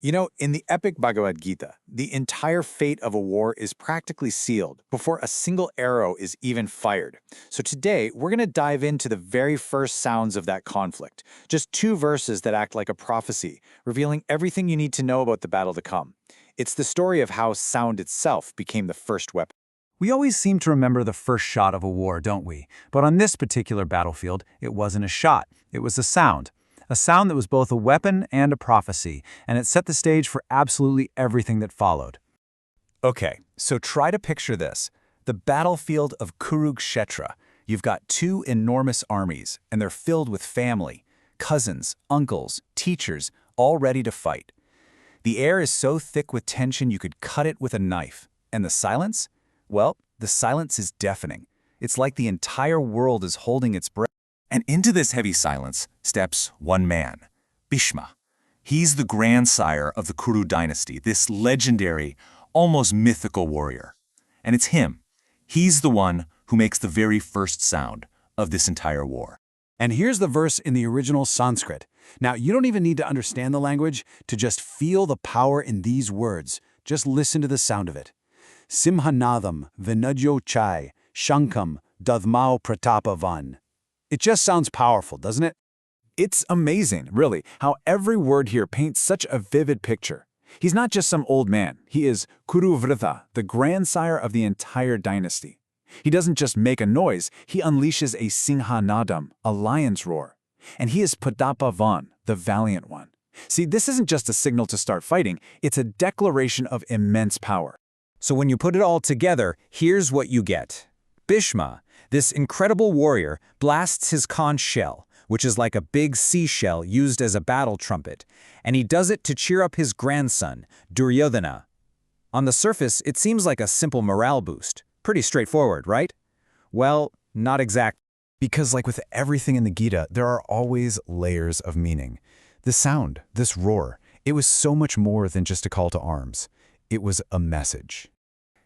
You know, in the epic Bhagavad Gita, the entire fate of a war is practically sealed before a single arrow is even fired. So today, we're going to dive into the very first sounds of that conflict. Just two verses that act like a prophecy, revealing everything you need to know about the battle to come. It's the story of how sound itself became the first weapon. We always seem to remember the first shot of a war, don't we? But on this particular battlefield, it wasn't a shot, it was a sound. A sound that was both a weapon and a prophecy, and it set the stage for absolutely everything that followed. Okay, so try to picture this. The battlefield of Kurukshetra. You've got two enormous armies, and they're filled with family, cousins, uncles, teachers, all ready to fight. The air is so thick with tension you could cut it with a knife. And the silence? Well, the silence is deafening. It's like the entire world is holding its breath. And into this heavy silence steps one man, Bhishma. He's the grandsire of the Kuru dynasty, this legendary, almost mythical warrior. And it's him. He's the one who makes the very first sound of this entire war. And here's the verse in the original Sanskrit. Now, you don't even need to understand the language to just feel the power in these words. Just listen to the sound of it. Simhanadam vinajyo chai shankam dadmao pratapavan. It just sounds powerful, doesn't it? It's amazing, really, how every word here paints such a vivid picture. He's not just some old man. He is Kuruvritha, the grandsire of the entire dynasty. He doesn't just make a noise, he unleashes a Singhanadam, a lion's roar. And he is Padapavan, the valiant one. See, this isn't just a signal to start fighting, it's a declaration of immense power. So when you put it all together, here's what you get. Bhishma, this incredible warrior, blasts his conch shell, which is like a big seashell used as a battle trumpet, and he does it to cheer up his grandson, Duryodhana. On the surface, it seems like a simple morale boost. Pretty straightforward, right? Well, not exactly. Because like with everything in the Gita, there are always layers of meaning. The sound, this roar, it was so much more than just a call to arms. It was a message.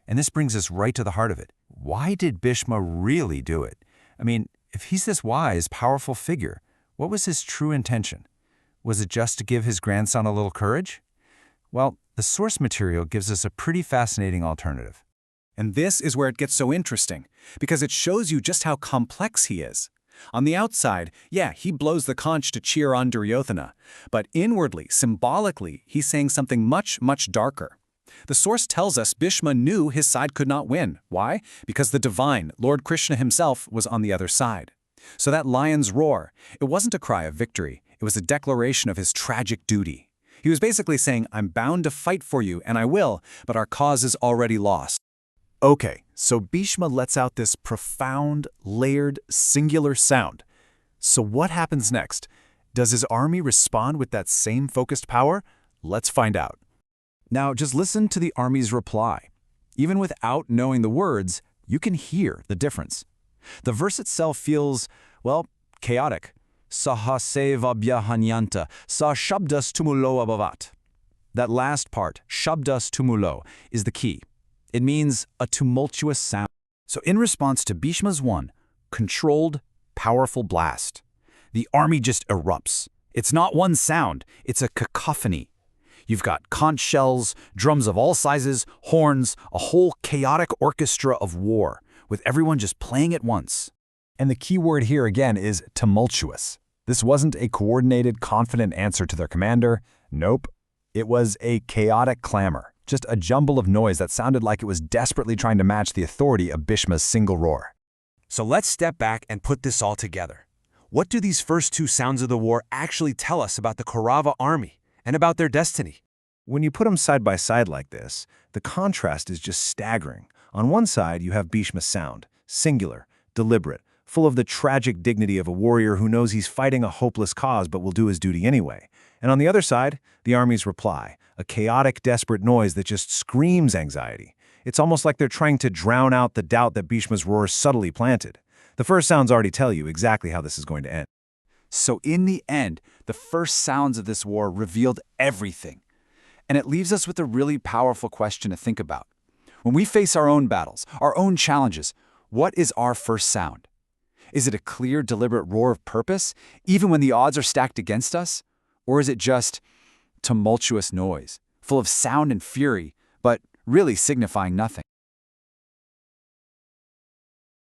And this brings us right to the heart of it. Why did Bhishma really do it? I mean, if he's this wise, powerful figure, what was his true intention? Was it just to give his grandson a little courage? Well, the source material gives us a pretty fascinating alternative. And this is where it gets so interesting, because it shows you just how complex he is. On the outside, yeah, he blows the conch to cheer on Duryodhana, but inwardly, symbolically, he's saying something much, much darker. The source tells us Bhishma knew his side could not win. Why? Because the divine, Lord Krishna himself, was on the other side. So that lion's roar, it wasn't a cry of victory, it was a declaration of his tragic duty. He was basically saying, I'm bound to fight for you, and I will, but our cause is already lost. Okay, so Bhishma lets out this profound, layered, singular sound. So what happens next? Does his army respond with that same focused power? Let's find out. Now, just listen to the army's reply. Even without knowing the words, you can hear the difference. The verse itself feels, well, chaotic. Sahasevabhyahanyanta, sa shabdas tumulo abhavat. That last part, shabdas tumulo, is the key. It means a tumultuous sound. So in response to Bhishma's one, controlled, powerful blast, the army just erupts. It's not one sound, it's a cacophony. You've got conch shells, drums of all sizes, horns, a whole chaotic orchestra of war, with everyone just playing at once. And the key word here again is tumultuous. This wasn't a coordinated, confident answer to their commander. Nope. It was a chaotic clamor, just a jumble of noise that sounded like it was desperately trying to match the authority of Bhishma's single roar. So let's step back and put this all together. What do these first two sounds of the war actually tell us about the Kaurava army and about their destiny? When you put them side by side like this, the contrast is just staggering. On one side, you have Bhishma's sound, singular, deliberate, full of the tragic dignity of a warrior who knows he's fighting a hopeless cause but will do his duty anyway. And on the other side, the army's reply, a chaotic, desperate noise that just screams anxiety. It's almost like they're trying to drown out the doubt that Bhishma's roar subtly planted. The first sounds already tell you exactly how this is going to end. So in the end, the first sounds of this war revealed everything. And it leaves us with a really powerful question to think about. When we face our own battles, our own challenges, what is our first sound? Is it a clear, deliberate roar of purpose, even when the odds are stacked against us? Or is it just tumultuous noise, full of sound and fury, but really signifying nothing.